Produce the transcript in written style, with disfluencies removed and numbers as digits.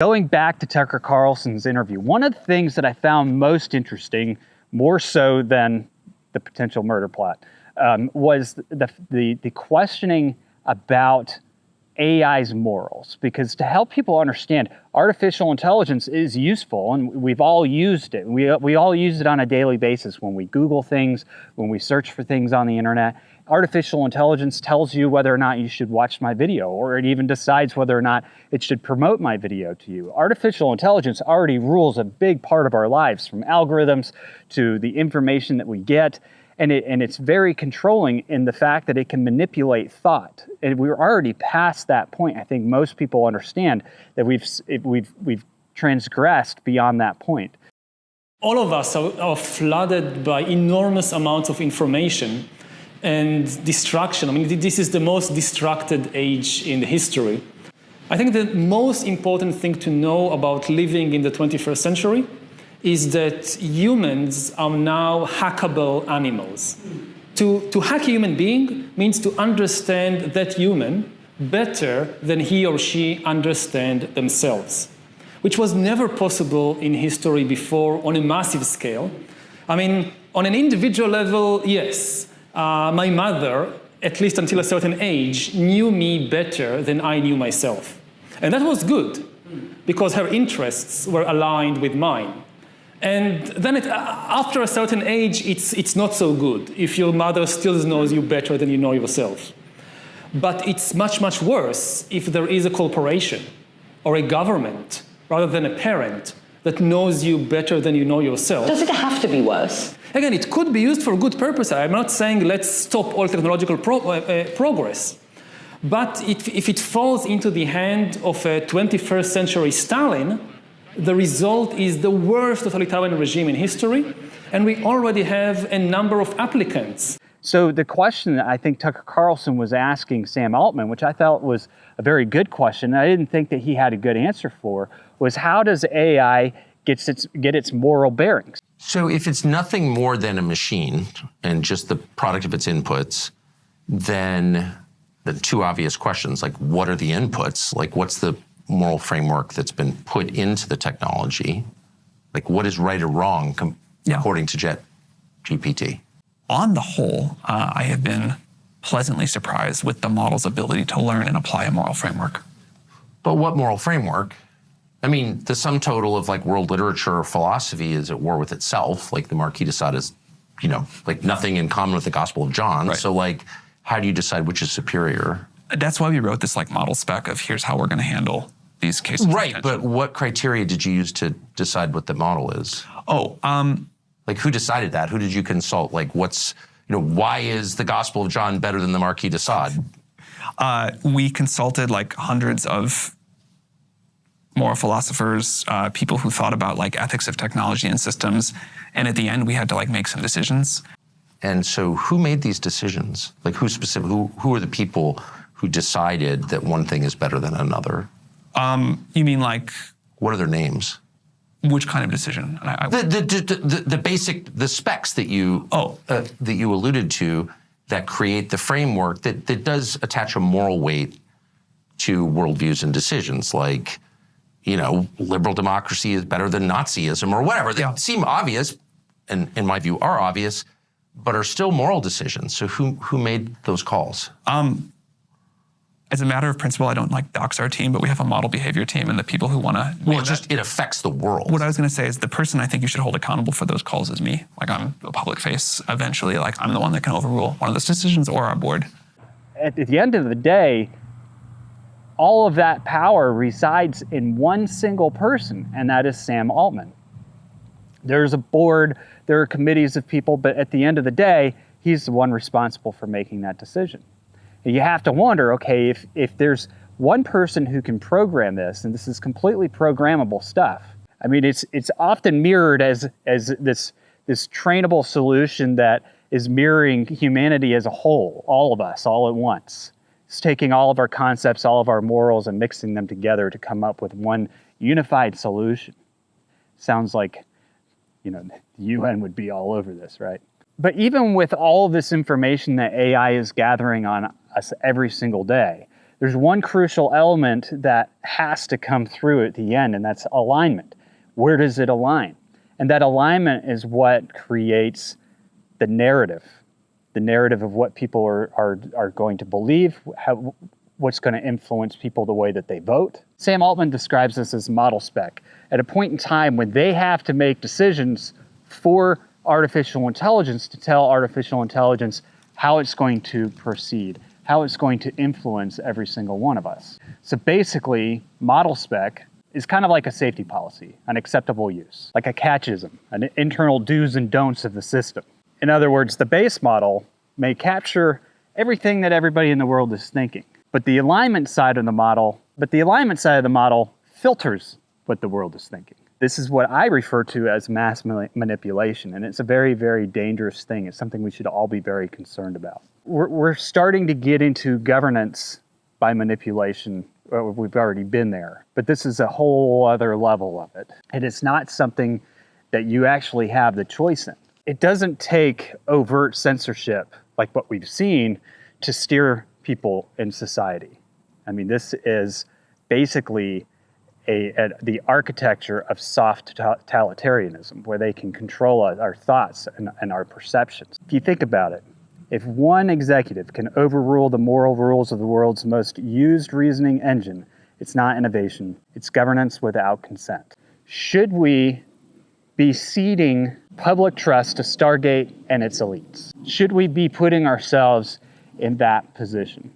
Going back to Tucker Carlson's interview, one of the things that I found most interesting, more so than the potential murder plot, was the questioning about AI's morals. Because to help people understand, artificial intelligence is useful, and we've all used it. We all use it on a daily basis when we Google things, when we search for things on the internet. Artificial intelligence tells you whether or not you should watch my video, or it even decides whether or not it should promote my video to you. Artificial intelligence already rules a big part of our lives, from algorithms to the information that we get. And it's very controlling in the fact that it can manipulate thought. And we're already past that point. I think most people understand that we've transgressed beyond that point. All of us are flooded by enormous amounts of information and distraction. I mean, this is the most distracted age in history. I think the most important thing to know about living in the 21st century is that humans are now hackable animals. To hack a human being means to understand that human better than he or she understand themselves, which was never possible in history before on a massive scale. I mean, on an individual level, yes. My mother, at least until a certain age, knew me better than I knew myself. And that was good, because her interests were aligned with mine. And then after a certain age, it's not so good if your mother still knows you better than you know yourself. But it's much, much worse if there is a corporation or a government, rather than a parent, that knows you better than you know yourself. Does it have to be worse? Again, it could be used for good purpose. I'm not saying let's stop all technological progress. But if it falls into the hand of a 21st century Stalin, the result is the worst totalitarian regime in history, and we already have a number of applicants. So the question that I think Tucker Carlson was asking Sam Altman, which I felt was a very good question, and I didn't think that he had a good answer for, was how does AI get its moral bearings? So if it's nothing more than a machine and just the product of its inputs, then the two obvious questions, like what are the inputs? Like what's the moral framework that's been put into the technology? Like what is right or wrong according to ChatGPT? On the whole, I have been pleasantly surprised with the model's ability to learn and apply a moral framework. But what moral framework? I mean, the sum total of like world literature or philosophy is at war with itself. Like the Marquis de Sade is, like nothing in common with the Gospel of John. Right. So like, how do you decide which is superior? That's why we wrote this like model spec of here's how we're going to handle these cases. Right, but what criteria did you use to decide what the model is? Like who decided that? Who did you consult? Like why is the Gospel of John better than the Marquis de Sade? We consulted like hundreds of moral philosophers, people who thought about like ethics of technology and systems. And at the end, we had to like make some decisions. And so who made these decisions? Like who are the people who decided that one thing is better than another? You mean like? What are their names? Which kind of decision? The specs that you alluded to that create the framework that does attach a moral weight to worldviews and decisions, like, liberal democracy is better than Nazism or whatever. They seem obvious, and in my view are obvious, but are still moral decisions. So who made those calls? As a matter of principle, I don't like dox our team, but we have a model behavior team, and the people who want to... Well, it affects the world. What I was going to say is the person I think you should hold accountable for those calls is me. Like I'm a public face eventually. Like I'm the one that can overrule one of those decisions or our board. At the end of the day, all of that power resides in one single person, and that is Sam Altman. There's a board, there are committees of people, but at the end of the day, he's the one responsible for making that decision. You have to wonder, okay, if there's one person who can program this, and this is completely programmable stuff. I mean, it's often mirrored as this trainable solution that is mirroring humanity as a whole, all of us, all at once. It's taking all of our concepts, all of our morals, and mixing them together to come up with one unified solution. Sounds like, the UN would be all over this, right? But even with all of this information that AI is gathering on us every single day, there's one crucial element that has to come through at the end, and that's alignment. Where does it align? And that alignment is what creates the narrative of what people are going to believe, what's going to influence people the way that they vote. Sam Altman describes this as model spec. At a point in time when they have to make decisions for artificial intelligence to tell artificial intelligence how it's going to proceed, how it's going to influence every single one of us. So basically, model spec is kind of like a safety policy, an acceptable use, like a catchism, an internal do's and don'ts of the system. In other words, the base model may capture everything that everybody in the world is thinking, but the alignment side of the model filters what the world is thinking. This is what I refer to as mass manipulation, and it's a very, very dangerous thing. It's something we should all be very concerned about. We're starting to get into governance by manipulation. We've already been there, but this is a whole other level of it. And it's not something that you actually have the choice in. It doesn't take overt censorship like what we've seen to steer people in society. I mean, this is basically the architecture of soft totalitarianism, where they can control our thoughts and our perceptions. If you think about it, if one executive can overrule the moral rules of the world's most used reasoning engine, it's not innovation, it's governance without consent. Should we be ceding public trust to Stargate and its elites? Should we be putting ourselves in that position?